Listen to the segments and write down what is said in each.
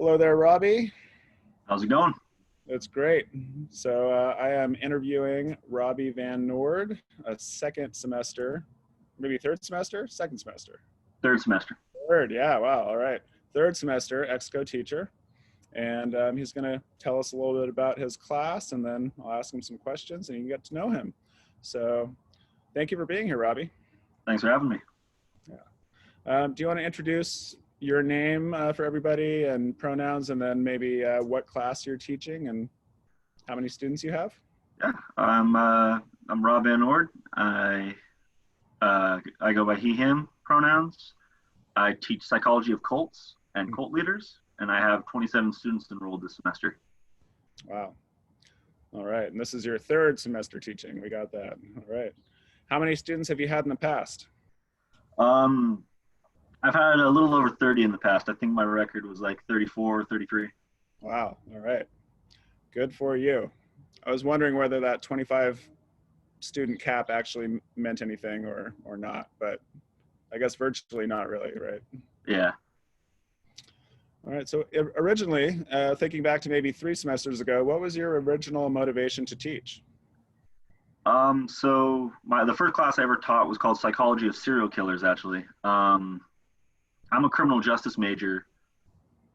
Hello there, Robbie. How's it going? That's great. So I am interviewing Robbie Van Noord, a second semester, maybe third semester, second semester. Third semester. Third, yeah, wow, all right. Third semester, ExCo teacher. And he's going to tell us a little bit about his class, and then I'll ask him some questions and you can get to know him. So thank you for being here, Robbie. Thanks for having me. Yeah. Do you want to introduce your name for everybody and pronouns, and then maybe what class you're teaching and how many students you have? Yeah, I'm Rob Van Noord. I go by he/him pronouns. I teach psychology of cults and cult leaders, and I have 27 students enrolled this semester. Wow. All right, and this is your third semester teaching. We got that. All right. How many students have you had in the past? I've had a little over 30 in the past. I think my record was like 34 or 33. Wow. All right. Good for you. I was wondering whether that 25 student cap actually meant anything or not, but I guess virtually not really, right? Yeah. All right. So originally, thinking back to maybe 3 semesters ago, what was your original motivation to teach? So the first class I ever taught was called Psychology of Serial Killers, actually. I'm a criminal justice major,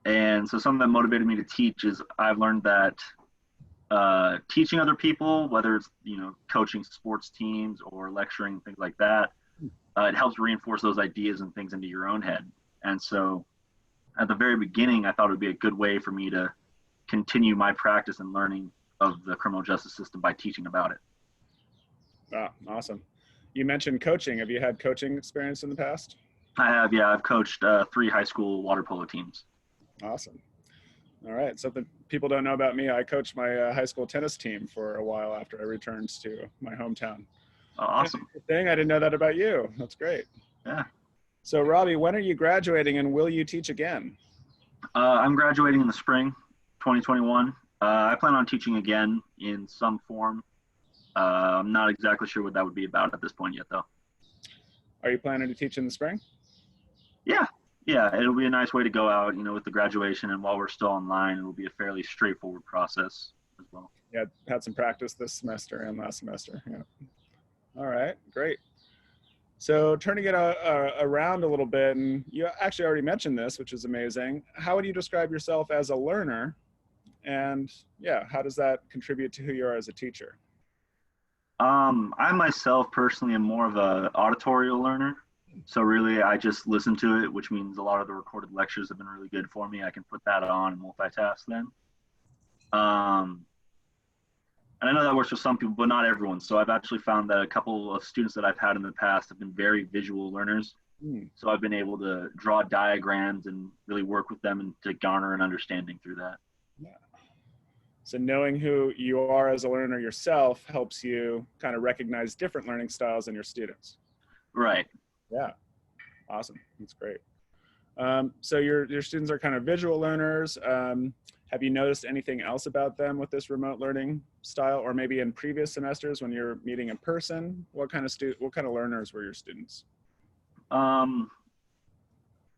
and so something that motivated me to teach is I've learned that teaching other people, whether it's coaching sports teams or lecturing, things like that, it helps reinforce those ideas and things into your own head. And so at the very beginning, I thought it would be a good way for me to continue my practice and learning of the criminal justice system by teaching about it. Wow, awesome. You mentioned coaching. Have you had coaching experience in the past? I have, yeah. I've coached 3 high school water polo teams. Awesome. All right. Something people don't know about me, I coached my high school tennis team for a while after I returned to my hometown. Oh, awesome. Thing, I didn't know that about you. That's great. Yeah. So Robbie, when are you graduating and will you teach again? I'm graduating in the spring, 2021. I plan on teaching again in some form. I'm not exactly sure what that would be about at this point yet, though. Are you planning to teach in the spring? Yeah, it'll be a nice way to go out, with the graduation, and while we're still online, it'll be a fairly straightforward process as well. Yeah, had some practice this semester and last semester. Yeah. All right, great. So turning it around a little bit, and you actually already mentioned this, which is amazing. How would you describe yourself as a learner? And yeah, how does that contribute to who you are as a teacher? I myself personally am more of an auditorial learner. So really, I just listen to it, which means a lot of the recorded lectures have been really good for me. I can put that on and multitask then. And I know that works for some people, but not everyone. So I've actually found that a couple of students that I've had in the past have been very visual learners. So I've been able to draw diagrams and really work with them and to garner an understanding through that. Yeah. So knowing who you are as a learner yourself helps you kind of recognize different learning styles in your students. Right. Yeah. Awesome. That's great. So your students are kind of visual learners. Have you noticed anything else about them with this remote learning style, or maybe in previous semesters when you're meeting in person? What kind of learners were your students? I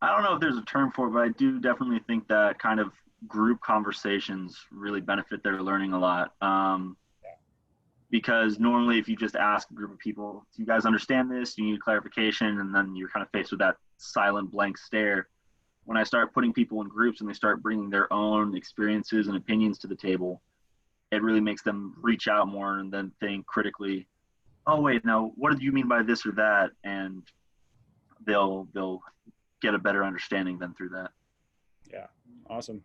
don't know if there's a term for it, but I do definitely think that kind of group conversations really benefit their learning a lot. Because normally if you just ask a group of people, do you guys understand this? Do you need clarification? And then you're kind of faced with that silent blank stare. When I start putting people in groups and they start bringing their own experiences and opinions to the table, it really makes them reach out more and then think critically, oh, wait, now what do you mean by this or that? And they'll get a better understanding then through that. Yeah, awesome.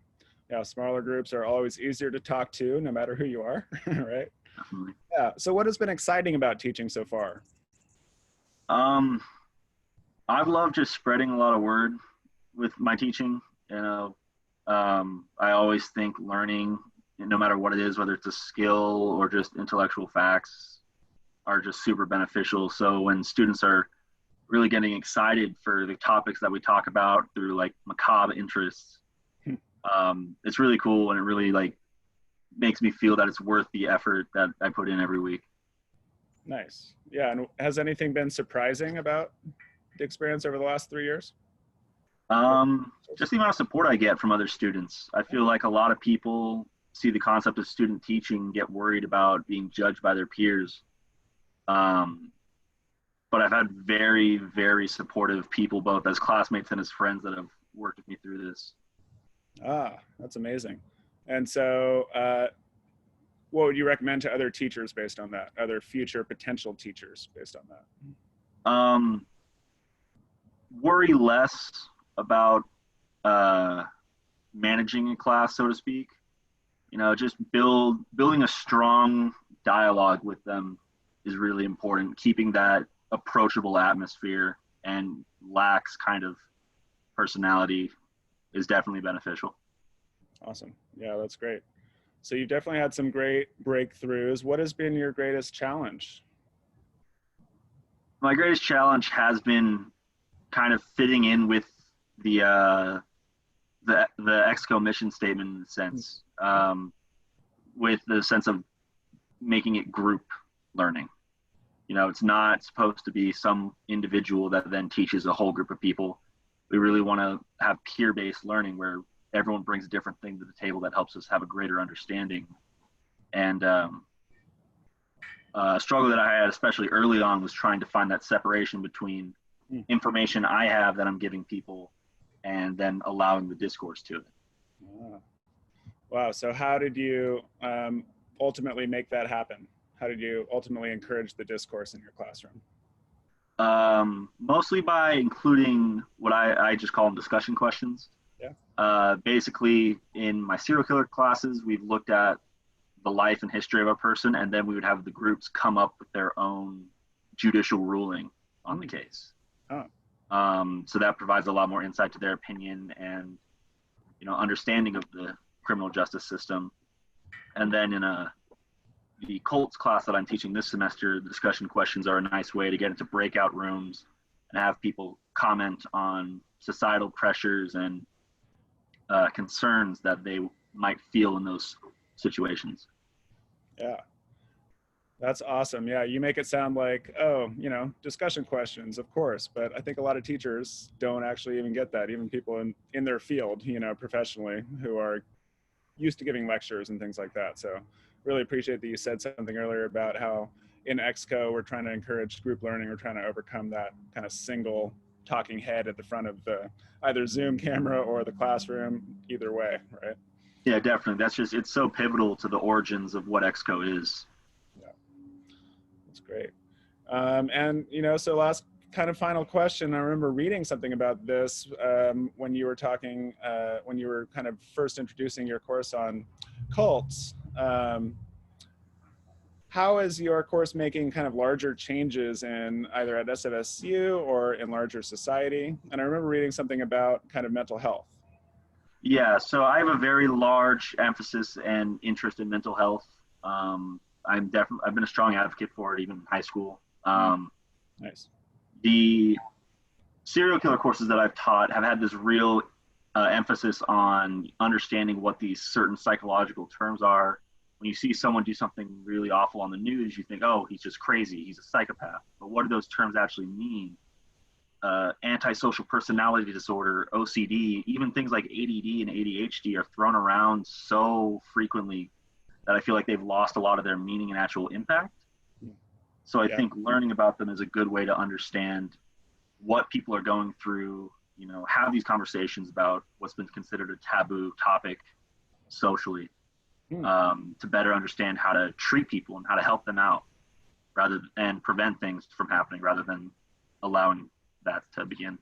Yeah, smaller groups are always easier to talk to no matter who you are, right? Definitely. Yeah. So what has been exciting about teaching so far? I've loved just spreading a lot of word with my teaching. I always think learning, no matter what it is, whether it's a skill or just intellectual facts, are just super beneficial. So when students are really getting excited for the topics that we talk about through like macabre interests, it's really cool, and it really makes me feel that it's worth the effort that I put in every week. Nice. Yeah. And has anything been surprising about the experience over the last 3 years? Just the amount of support I get from other students. I feel like a lot of people see the concept of student teaching, get worried about being judged by their peers. Um, but I've had very, very supportive people, both as classmates and as friends, that have worked with me through this. Ah, that's amazing. And so, what would you recommend to other teachers based on that? Other future potential teachers based on that? Um, Worry less about uh, managing a class, so to speak. You know, just building a strong dialogue with them is really important. Keeping that approachable atmosphere and lax kind of personality is definitely beneficial. Awesome. Yeah, that's great. So you've definitely had some great breakthroughs. What has been your greatest challenge? My greatest challenge has been kind of fitting in with the the ExCo mission statement in a sense, with the sense of making it group learning. You know, it's not supposed to be some individual that then teaches a whole group of people. We really want to have peer-based learning where everyone brings a different thing to the table that helps us have a greater understanding. And a struggle that I had, especially early on, was trying to find that separation between information I have that I'm giving people and then allowing the discourse to it. Ah. Wow. So how did you ultimately make that happen? How did you ultimately encourage the discourse in your classroom? Mostly by including what I just call them discussion questions. Yeah. Basically, in my serial killer classes, we've looked at the life and history of a person, and then we would have the groups come up with their own judicial ruling on the case. Oh. So that provides a lot more insight to their opinion and, you know, understanding of the criminal justice system. And then in the Colts class that I'm teaching this semester, the discussion questions are a nice way to get into breakout rooms and have people comment on societal pressures and concerns that they might feel in those situations. Yeah. That's awesome. Yeah, you make it sound like, oh, you know, discussion questions, of course. But I think a lot of teachers don't actually even get that. Even people in their field, you know, professionally, who are used to giving lectures and things like that. So really appreciate that you said something earlier about how in ExCo we're trying to encourage group learning. We're trying to overcome that kind of single talking head at the front of the either Zoom camera or the classroom, either way, right? Yeah, definitely. That's just, it's so pivotal to the origins of what ExCo is. Yeah, that's great. And, you know, so last kind of final question. I remember reading something about this when you were talking, when you were kind of first introducing your course on cults. How is your course making kind of larger changes in either at SFSU or in larger society? And I remember reading something about kind of mental health. Yeah, so I have a very large emphasis and interest in mental health. I've been a strong advocate for it even in high school. Nice. The serial killer courses that I've taught have had this real emphasis on understanding what these certain psychological terms are. When you see someone do something really awful on the news, you think, oh, he's just crazy, he's a psychopath. But what do those terms actually mean? Antisocial personality disorder, OCD, even things like ADD and ADHD are thrown around so frequently that I feel like they've lost a lot of their meaning and actual impact. So I think learning about them is a good way to understand what people are going through, you know, have these conversations about what's been considered a taboo topic socially, to better understand how to treat people and how to help them out and prevent things from happening rather than allowing that to begin.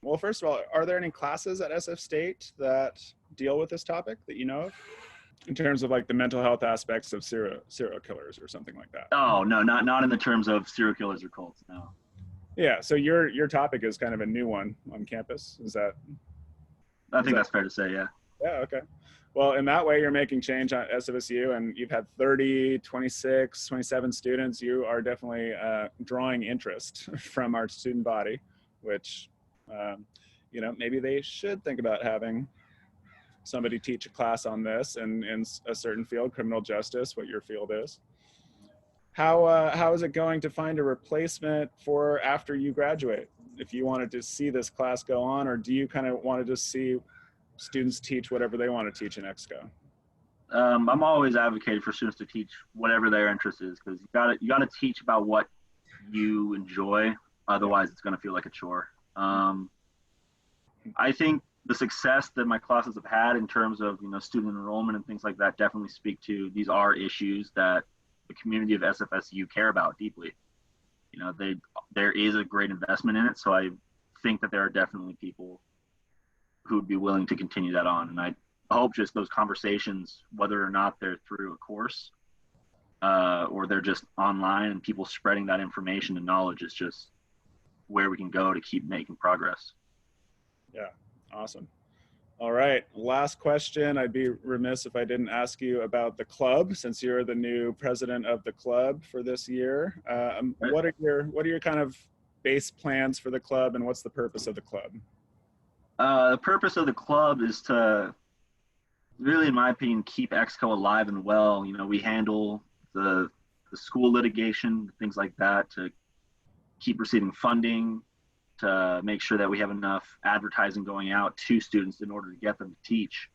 Well, first of all, are there any classes at SF State that deal with this topic that you know of? In terms of like the mental health aspects of serial killers or something like that? Oh, no, not in the terms of serial killers or cults, no. Yeah, so your topic is kind of a new one on campus. Is that? I think that's fair to say, yeah. Yeah, okay. Well, in that way, you're making change at SFSU, and you've had 30, 26, 27 students. You are definitely drawing interest from our student body, which, you know, maybe they should think about having somebody teach a class on this in a certain field, criminal justice, what your field is. How is it going to find a replacement for after you graduate? if you wanted to see this class go on, or do you kind of want to just see students teach whatever they want to teach in ExCo? I'm always advocating for students to teach whatever their interest is, because you gotta teach about what you enjoy. Otherwise, it's gonna feel like a chore. I think the success that my classes have had in terms of student enrollment and things like that definitely speak to these are issues that the community of SFSU care about deeply. There is a great investment in it, so I think that there are definitely people who would be willing to continue that on. And I hope just those conversations, whether or not they're through a course or they're just online, and people spreading that information and knowledge is just where we can go to keep making progress. Yeah, awesome. All right, last question. I'd be remiss if I didn't ask you about the club, since you're the new president of the club for this year. What are your kind of base plans for the club, and what's the purpose of the club? The purpose of the club is to really, in my opinion, keep ExCo alive and well. We handle the school litigation, things like that, to keep receiving funding, to make sure that we have enough advertising going out to students in order to get them to teach.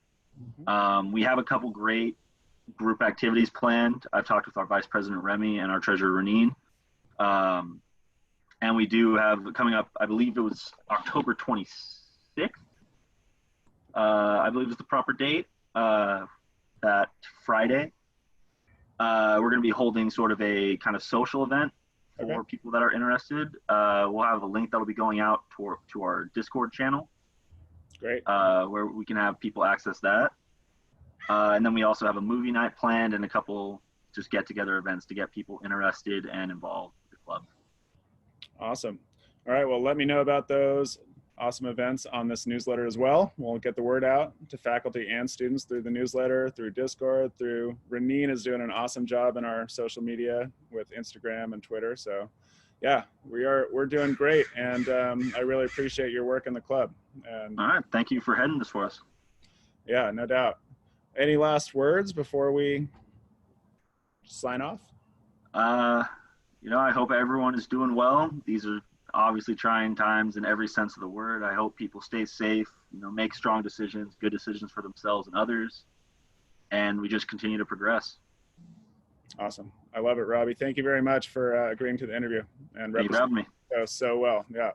Mm-hmm. We have a couple great group activities planned. I've talked with our Vice President Remy and our Treasurer Reneen. And we do have coming up, I believe it was October 26th. I believe is the proper date, that Friday. We're going to be holding sort of a kind of social event for people that are interested. We'll have a link that'll be going out to our Discord channel. Great. Where we can have people access that. And then we also have a movie night planned and a couple just get-together events to get people interested and involved with the club. Awesome. All right, well, let me know about those awesome events on this newsletter as well. We'll get the word out to faculty and students through the newsletter, through Discord, through Reneen is doing an awesome job in our social media with Instagram and Twitter. So yeah, we're doing great. And I really appreciate your work in the club. And all right, thank you for heading this for us. Yeah, no doubt. Any last words before we sign off? I hope everyone is doing well. These are obviously trying times in every sense of the word. I hope people stay safe, make strong decisions, good decisions for themselves and others, and we just continue to progress. Awesome. I love it, Robbie. Thank you very much for agreeing to the interview and representing me so well. Yeah.